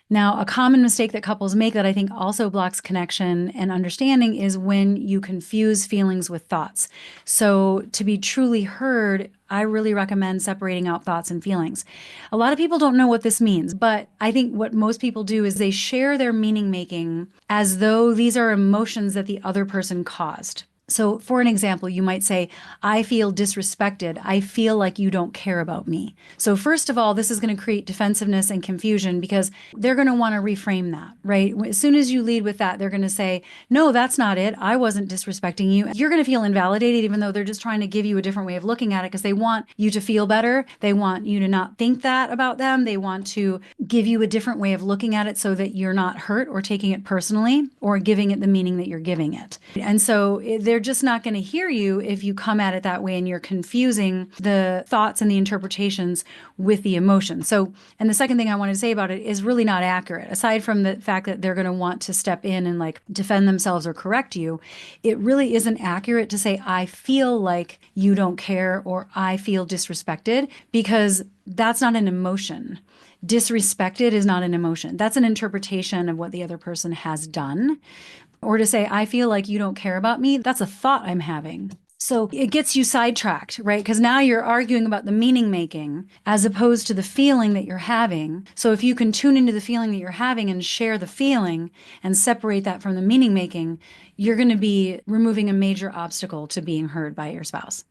Now, a common mistake that couples make that I think also blocks connection and understanding is when you confuse feelings with thoughts. So, to be truly heard, I really recommend separating out thoughts and feelings. A lot of people don't know what this means, but I think what most people do is they share their meaning making as though these are emotions that the other person caused. So, for an example, you might say, I feel disrespected. I feel like you don't care about me. So, first of all, this is going to create defensiveness and confusion because they're going to want to reframe that, right? As soon as you lead with that, they're going to say, no, that's not it. I wasn't disrespecting you. You're going to feel invalidated, even though they're just trying to give you a different way of looking at it because they want you to feel better. They want you to not think that about them. They want to give you a different way of looking at it so that you're not hurt or taking it personally or giving it the meaning that you're giving it. And so they're just not going to hear you if you come at it that way and you're confusing the thoughts and the interpretations with the emotions. So, and the second thing I wanted to say about it is really not accurate. Aside from the fact that they're going to want to step in and like defend themselves or correct you, it really isn't accurate to say, I feel like you don't care or I feel disrespected, because that's not an emotion. Disrespected is not an emotion. That's an interpretation of what the other person has done. Or to say, I feel like you don't care about me, that's a thought I'm having. So it gets you sidetracked, right? Because now you're arguing about the meaning making as opposed to the feeling that you're having. So if you can tune into the feeling that you're having and share the feeling and separate that from the meaning making, you're going to be removing a major obstacle to being heard by your spouse.